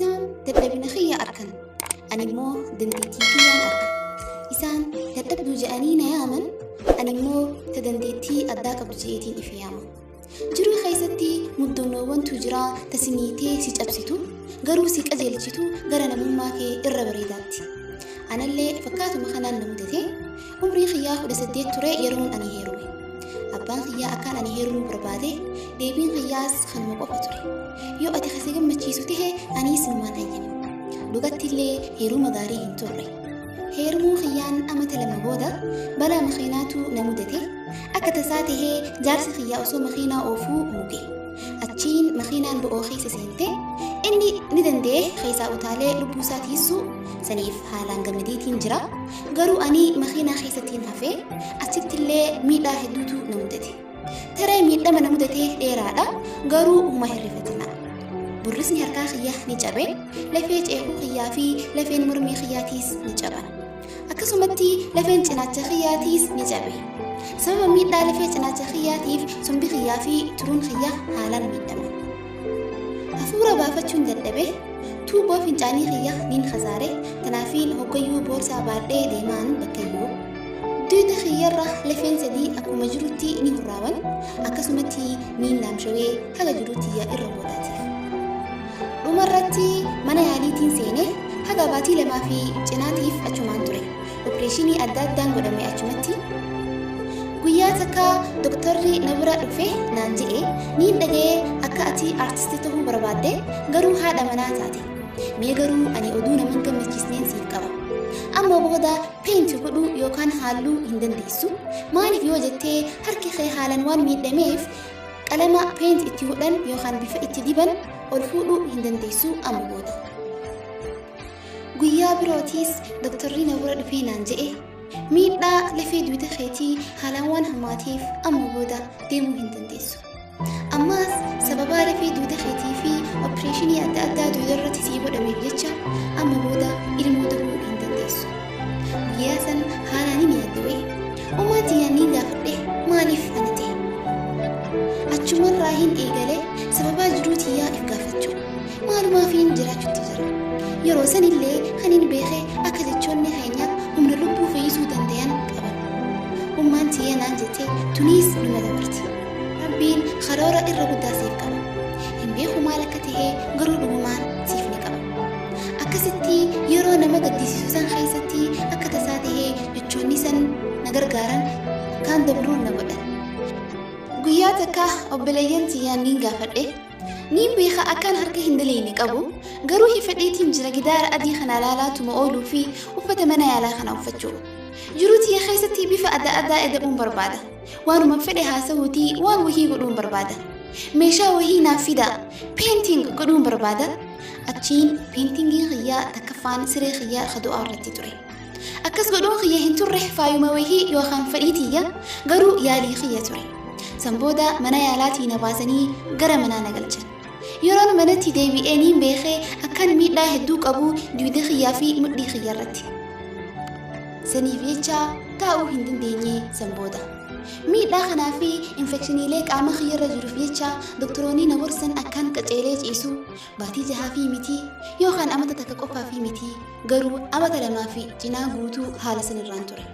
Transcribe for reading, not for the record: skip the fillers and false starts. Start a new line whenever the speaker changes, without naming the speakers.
إسان تدبنا خيا أركن أنا مو دندتي كيان أركن إسان تدبدو جانينا يامن أنا مو تدندتي أداك بجيتين إفيامو جرو خيستي مدونوان تجرا تسنيتي سيج أبسيتو غرو سيك أجيلتو غرانا مماكي إرابريداتي أنا اللي فكاتو مخانان نمدتي عمري خيا خد سديت تري يرون أني هيروي أبان خيا أكان أني هيرون بربادي ديبين خياس خن مقوفة تري يو أتي خسيقم مچيسو تيه أني سلمان أيين لغتي اللي هيرو مداري هنتوري هيرمو خيان أمت لما بودا بلا مخيناتو نمودتي أكتساته جارس خيا أسو مخينا أوفو موكي أتشين مخينان بأوخي سسينتي إني ندنده خيسا أتالي لبوساتي سو سنيف هالان قمديتين جرا غرو أني مخينا خيستين هفه أتشت اللي ميدا هدوتو نمودتي ترى ميدا من نمودتي إيرادا غرو ومهرفتنا برسني هركا خيا نجابي لفيج إيهو خيا في لفين مرمي خياتيس نجابان أكسومتي لفين جناتي خياتيس نجابي سبب ميدا لفين جناتي خياتيف سنبي خيا في ترون خيا هالان ميدا أفورا بافتشون دلبه توبو فنجاني خيا نين خزاري تنافين هوكيو بورسا باردي ديمان بكيو دودا خيا رخ لفين سدي أكو مجروتي نهراوان أكسومتي نين لامشوي هاga جروتي يا إرموداتي ومرتي منا ياليتين سينه هاga باتي لما في جناتيف أجمان توري وبريشيني أداد دان قدامي أجمتي guyyaataka doktorri nabira dhufe naan jedhe niin dhagee akka ati artistii ta'uu barbaadde garuu haadha manaa taate mee garuu ani oduu nama gammachiisneen siif qaba amma booda peenti godhuu yookaan halluu hin dandeessu maaliif yoo jettee harki kee haalan waan miidhameef qalama peenti itti godhan yookaan bifa itti diban ol fuudhuu hin dandeessu amma booda guyyaa birootiis doktorri nabira dhufe naan jedhe miidhaa lafee duwita keetii haalaan waan hamaatiif amma booda deemuu hin dandeessu ammaas sababaa lafee duwita keetii fi opereeshinii adda addaa duwita irratti sii godhameef jecha amma booda ilmoo ta'uu hin dandeessu guyyaa san haalaan hin yaadduwe ummati yaannii gaafadhe maaliif ana ta'e achumarraa hin eegale sababaa jiruutiyyaa if gaafachuu maalumaafiin jiraachuutti jira yeroo sanillee kan hin beeke akka jechoonni keenya humna lubbuu fayyisuu danda'an qaban ummaan tiyya naan jette tuniis dhuma dabarti rabbiin karoora irra guddaa siif qaba hin beeku maal akka ta'e garuu dhugumaan siif ni qaba akkasitti yeroo nama gaddisiisu san keessatti akka tasaa ta'e jechoonni san na gargaaran kaan dabruun na godhan guyyaa takka obboleeyyan tiyyaan niin gaafadhe niin beeka akkaan harka hin daleeyne qabu garuu hifadheetiin jira gidaara adii kana laalaatuma ooluu fi uffata mana yaalaa kana uffachuu jiruutii keessatti bifa adda addaa edabuun barbaada waanuma fedhe haasawuutii waan wahii godhuun barbaada meeshaa wahii naaf fida peenting godhuun barbaada achiin peentingiin xiyyaa takkaffaan siree xiyyaa kadu'aa irratti ture akkas godhuun xiyya hin turre faayuma wahii yookaan fedhiitiyya garuu yaalii xiyya ture sanbooda mana yaalaatii na baasanii gara manaa na galchan yeroon manatti deebi'ee niin beekee akkan miidhaa hedduu qabu duwida xiyyaa fi mudhii xiyya irratti saniif jecha taa'uu hin dandeenye sanbooda miidhaa kanaa fi infekshiniilee qaama xiyyarra jiruuf jecha doktoroonni na gorsan akkan qaceelee ciisu baatii 6 fi miti yookaan amata takka qofaa fi miti garuu amata 2 fi cinaa guutuu haala sanirraan ture